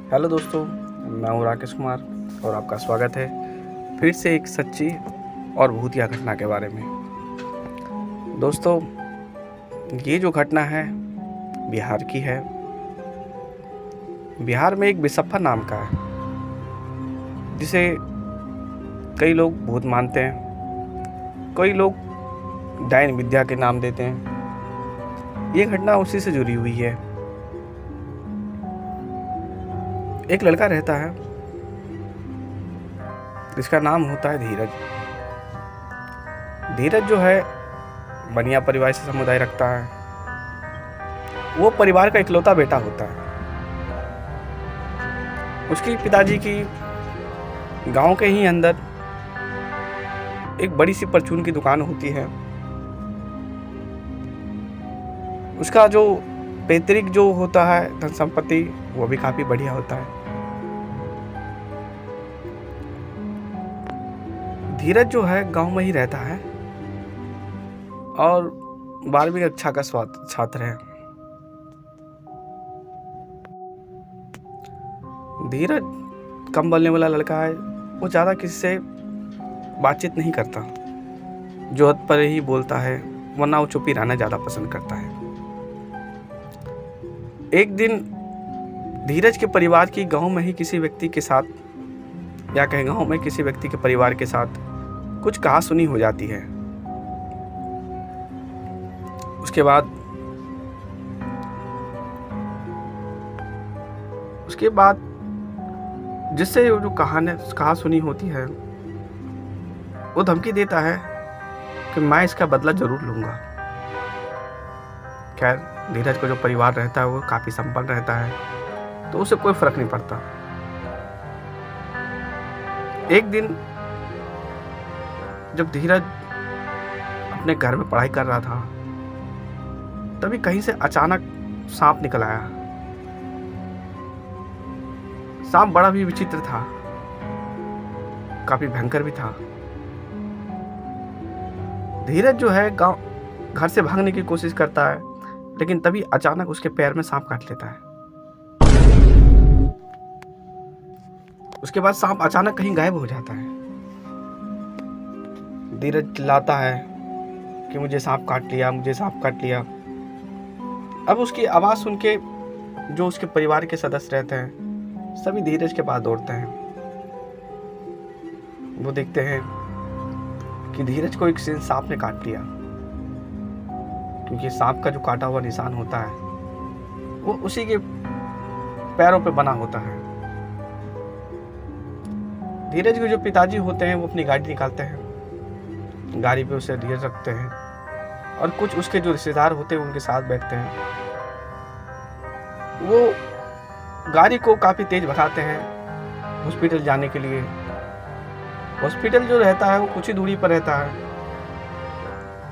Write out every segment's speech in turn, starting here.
Hello दोस्तों, मैं हूँ राकेश कुमार और आपका स्वागत है फिर से एक सच्ची और भूतिया घटना के बारे में। दोस्तों, ये जो घटना है बिहार की है। बिहार में एक बिसप्पा नाम का है जिसे कई लोग भूत मानते हैं, कई लोग डायन विद्या के नाम देते हैं। ये घटना उसी से जुड़ी हुई है। एक लड़का रहता है जिसका नाम होता है धीरज। धीरज जो है बनिया परिवार से समुदाय रखता है। वो परिवार का इकलौता बेटा होता है। उसके पिताजी की गांव के ही अंदर एक बड़ी सी परचून की दुकान होती है। उसका जो पैतृक जो होता है धन संपत्ति वो भी काफी बढ़िया होता है। धीरज जो है गांव में ही रहता है और 12वीं कक्षा का छात्र है। धीरज कम बोलने वाला लड़का है। वो ज़्यादा किसी से बातचीत नहीं करता, जो हद पर ही बोलता है, वरना वो चुप ही रहना ज़्यादा पसंद करता है। एक दिन धीरज के परिवार की गांव में ही किसी व्यक्ति के साथ, या कहें गांव में किसी व्यक्ति के परिवार के साथ कुछ कहासुनी हो जाती है। उसके बाद जिससे जो कहासुनी होती है वो धमकी देता है कि मैं इसका बदला जरूर लूंगा। खैर, धीरज का जो परिवार रहता है वो काफी संपन्न रहता है, तो उसे कोई फर्क नहीं पड़ता। एक दिन जब धीरज अपने घर में पढ़ाई कर रहा था, तभी कहीं से अचानक सांप निकल आया। सांप बड़ा भी विचित्र था, काफी भयंकर भी था। धीरज जो है घर से भागने की कोशिश करता है, लेकिन तभी अचानक उसके पैर में सांप काट लेता है। उसके बाद सांप अचानक कहीं गायब हो जाता है। धीरज चिल्लाता है कि मुझे सांप काट लिया, मुझे सांप काट लिया। अब उसकी आवाज़ सुन के जो उसके परिवार के सदस्य रहते हैं सभी धीरज के पास दौड़ते हैं। वो देखते हैं कि धीरज को एक सांप ने काट लिया, क्योंकि सांप का जो काटा हुआ निशान होता है वो उसी के पैरों पे बना होता है। धीरज के जो पिताजी होते हैं वो अपनी गाड़ी निकालते हैं, गाड़ी पे उसे धीरज रखते हैं और कुछ उसके जो रिश्तेदार होते हैं उनके साथ बैठते हैं। वो गाड़ी को काफ़ी तेज भगाते हैं हॉस्पिटल जाने के लिए। हॉस्पिटल जो रहता है वो कुछ ही दूरी पर रहता है,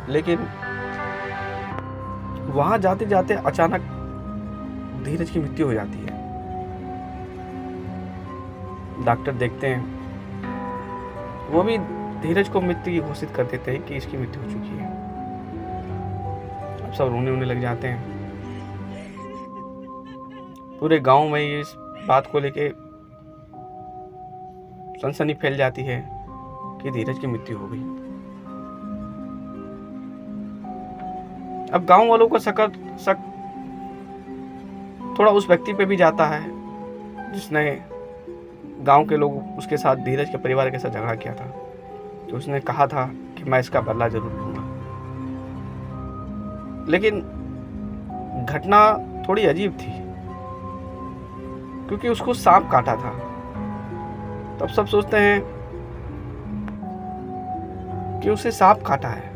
लेकिन वहाँ जाते जाते अचानक धीरज की मृत्यु हो जाती है। डॉक्टर देखते हैं, वो भी धीरज को मृत्यु की घोषित कर देते हैं कि इसकी मृत्यु हो चुकी है। अब सब रोने लग जाते हैं। पूरे गांव में इस बात को लेके सनसनी फैल जाती है कि धीरज की मृत्यु हो गई। अब गांव वालों का शक थोड़ा उस व्यक्ति पे भी जाता है जिसने गांव के लोग उसके साथ, धीरज के परिवार के साथ झगड़ा किया था। तो उसने कहा था कि मैं इसका बदला जरूर लूंगा। लेकिन घटना थोड़ी अजीब थी, क्योंकि उसको सांप काटा था। तब सब सोचते हैं कि उसे सांप काटा है।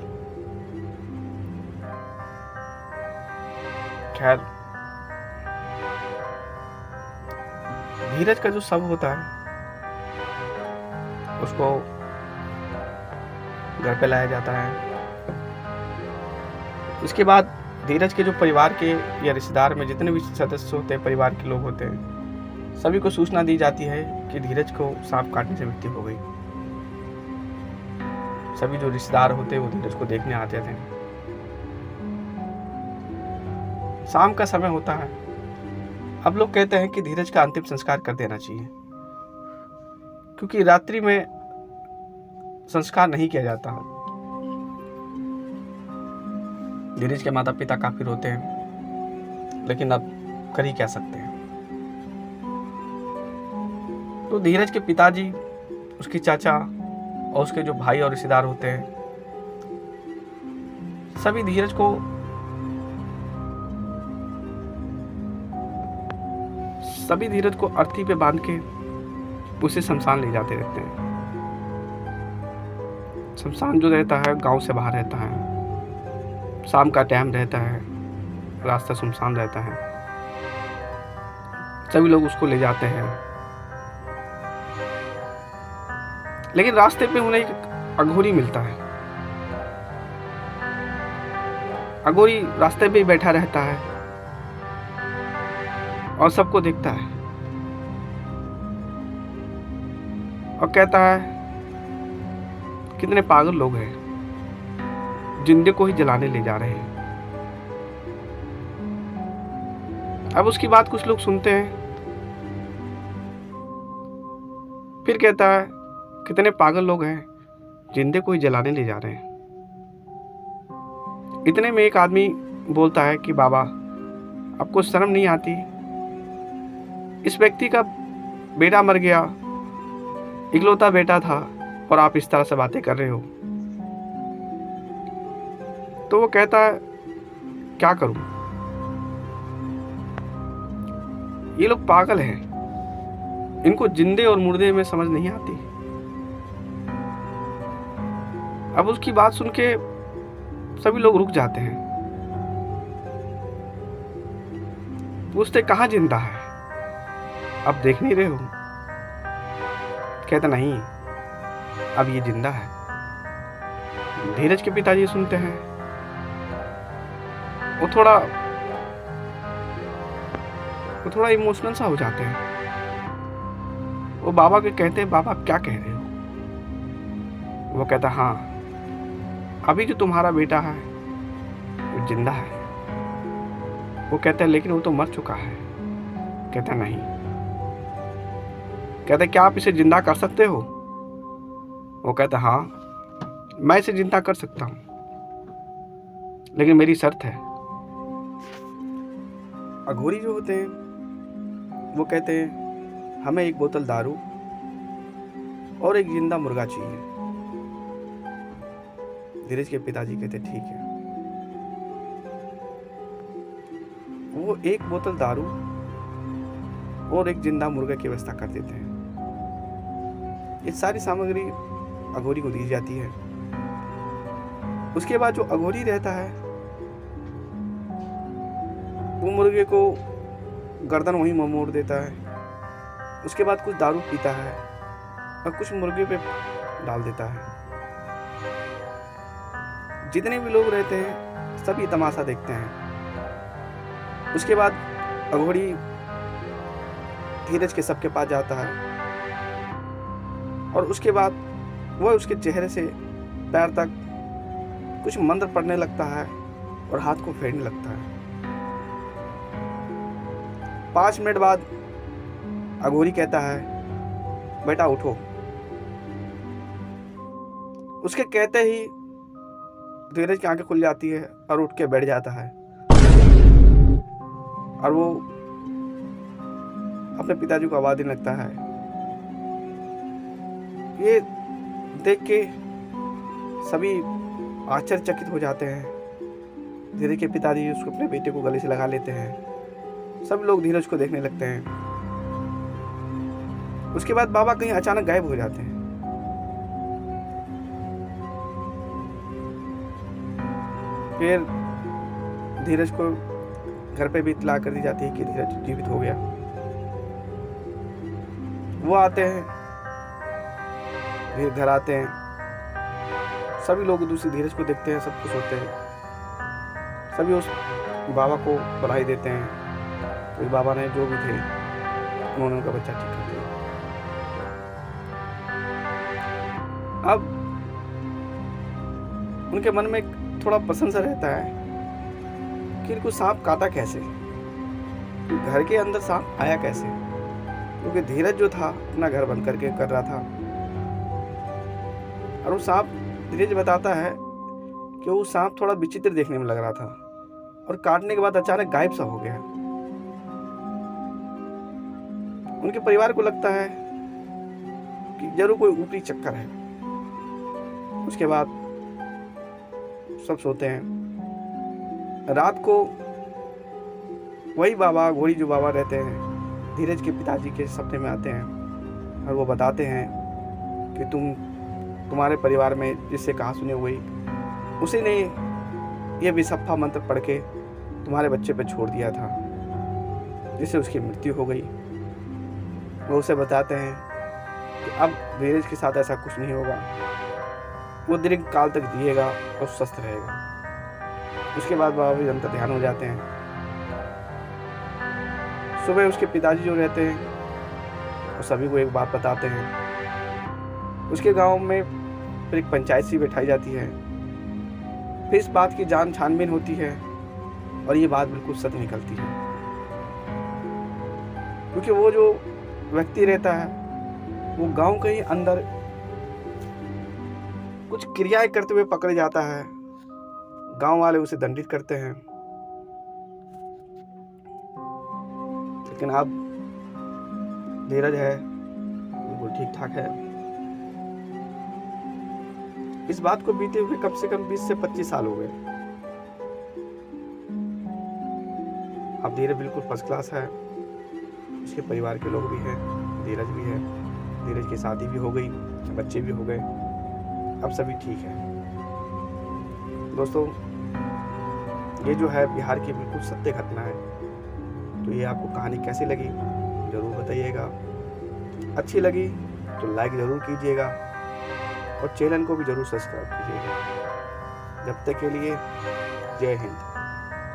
खैर, धीरज का जो शव होता है उसको घर पे लाया जाता है। इसके बाद धीरज के जो परिवार के या रिश्तेदार में जितने भी सदस्य होते हैं, परिवार के लोग होते हैं, सभी को सूचना दी जाती है कि धीरज को सांप काटने से मृत्यु हो गई। सभी जो रिश्तेदार होते वो धीरज को देखने आते थे। शाम का समय होता है, अब लोग कहते हैं कि धीरज का अंतिम संस्कार कर देना चाहिए, क्योंकि रात्रि में संस्कार नहीं किया जाता। धीरज के माता पिता काफी रोते हैं, लेकिन अब कर ही क्या सकते हैं। तो धीरज के पिताजी, उसके चाचा और उसके जो भाई और रिश्तेदार होते हैं, सभी धीरज को अर्थी पे बांध के उसे शमशान ले जाते रहते हैं। शमशान जो रहता है गांव से बाहर रहता है, शाम का टाइम रहता है, रास्ता सुनसान रहता है। सभी लोग उसको ले जाते हैं, लेकिन रास्ते पे उन्हें एक अघोरी मिलता है। अघोरी रास्ते पे ही बैठा रहता है और सबको देखता है और कहता है, कितने पागल लोग हैं, जिंदे को ही जलाने ले जा रहे हैं। अब उसकी बात कुछ लोग सुनते हैं, फिर कहता है, कितने पागल लोग हैं, जिंदे को ही जलाने ले जा रहे हैं। इतने में एक आदमी बोलता है कि बाबा, आपको शर्म नहीं आती? इस व्यक्ति का बेटा मर गया, इकलौता बेटा था, और आप इस तरह से बातें कर रहे हो। तो वो कहता है, क्या करूं, ये लोग पागल हैं, इनको जिंदे और मुर्दे में समझ नहीं आती। अब उसकी बात सुन के सभी लोग रुक जाते हैं, पूछते, कहाँ जिंदा है, अब देख नहीं रहे हो? कहता, नहीं, अब ये जिंदा है। धीरज के पिताजी सुनते हैं, वो थोड़ा इमोशनल सा हो जाते हैं। वो बाबा के कहते हैं, बाबा क्या कह रहे हो? वो कहता, हाँ, अभी जो तुम्हारा बेटा है वो जिंदा है। वो कहता है, लेकिन वो तो मर चुका है। कहता, नहीं। कहता, क्या आप इसे जिंदा कर सकते हो? वो कहता, हाँ, मैं इसे जिंदा कर सकता हूं, लेकिन मेरी शर्त है। अघोरी जो होते हैं वो कहते हैं, हमें एक बोतल दारू और एक जिंदा मुर्गा चाहिए। धीरज के पिताजी कहते, ठीक है। वो एक बोतल दारू और एक जिंदा मुर्गा की व्यवस्था कर देते हैं। ये सारी सामग्री अघोरी को दी जाती है। उसके बाद जो अघोरी रहता है वो मुर्गे को गर्दन वहीं मोड़ देता है। उसके बाद कुछ दारू पीता है और कुछ मुर्गे पे डाल देता है। जितने भी लोग रहते हैं सभी तमाशा देखते हैं। उसके बाद अघोरी धीरज के सबके पास जाता है और उसके बाद वह उसके चेहरे से पैर तक कुछ मंत्र पढ़ने लगता है और हाथ को फेरने लगता है। 5 मिनट बाद अघोरी कहता है, बेटा उठो। उसके कहते ही धीरज की आंखें खुल जाती है और उठ के बैठ जाता है और वो अपने पिताजी को आवाज देने लगता है। ये देख के सभी आश्चर्यचकित हो जाते हैं। धीरज के पिताजी उसको अपने बेटे को गले से लगा लेते हैं। सब लोग धीरज को देखने लगते हैं। उसके बाद बाबा कहीं अचानक गायब हो जाते हैं। फिर धीरज को घर पे भी इत्तला कर दी जाती है कि धीरज जीवित हो गया। वो आते हैं, फिर घर आते हैं। सभी लोग दूसरे धीरज को देखते हैं, सब खुश होते हैं। सभी उस बाबा को बधाई देते हैं। उस बाबा ने जो भी थे उन्होंने उनका बच्चा ठीक कर दिया। अब उनके मन में थोड़ा प्रश्न सा रहता है कि इनको सांप काटा कैसे। कि घर के अंदर सांप आया कैसे, क्योंकि धीरज जो था अपना घर बंद करके कर रहा था। और वो सांप, धीरज बताता है कि वो सांप थोड़ा विचित्र देखने में लग रहा था और काटने के बाद अचानक गायब सा हो गया। उनके परिवार को लगता है कि जरूर कोई ऊपरी चक्कर है। उसके बाद सब सोते हैं। रात को वही बाबा, घोड़ी जो बाबा रहते हैं, धीरज के पिताजी के सपने में आते हैं और वो बताते हैं कि तुम्हारे परिवार में जिससे कहा सुने हुई, उसी ने ये विसप्पा मंत्र पढ़ के तुम्हारे बच्चे पे छोड़ दिया था, जिससे उसकी मृत्यु हो गई। वो उसे बताते हैं कि अब धीरज के साथ ऐसा कुछ नहीं होगा, वो दीर्घ काल तक जिएगा और स्वस्थ रहेगा। उसके बाद बाबा भी अंतर ध्यान हो जाते हैं। सुबह उसके पिताजी जो रहते हैं वो सभी को एक बात बताते हैं। उसके गांव में फिर एक पंचायत सी बैठाई जाती है। फिर इस बात की जांच छानबीन होती है और ये बात बिल्कुल सच निकलती है, क्योंकि वो जो व्यक्ति रहता है वो गांव के ही अंदर कुछ क्रियाएं करते हुए पकड़े जाता है। गांव वाले उसे दंडित करते हैं, लेकिन अब धीरज है बिल्कुल ठीक ठाक है। इस बात को बीते हुए कम से कम 20 से 25 साल हो गए। अब धीरज बिल्कुल फर्स्ट क्लास है। उसके परिवार के लोग भी हैं, धीरज भी है। धीरज की शादी भी हो गई, बच्चे भी हो गए, अब सभी ठीक है। दोस्तों, ये जो है बिहार की बिल्कुल सत्य घटना है। तो ये आपको कहानी कैसी लगी ज़रूर बताइएगा। अच्छी लगी तो लाइक ज़रूर कीजिएगा और चैनल को भी ज़रूर सब्सक्राइब कीजिएगा। जब तक के लिए जय हिंद।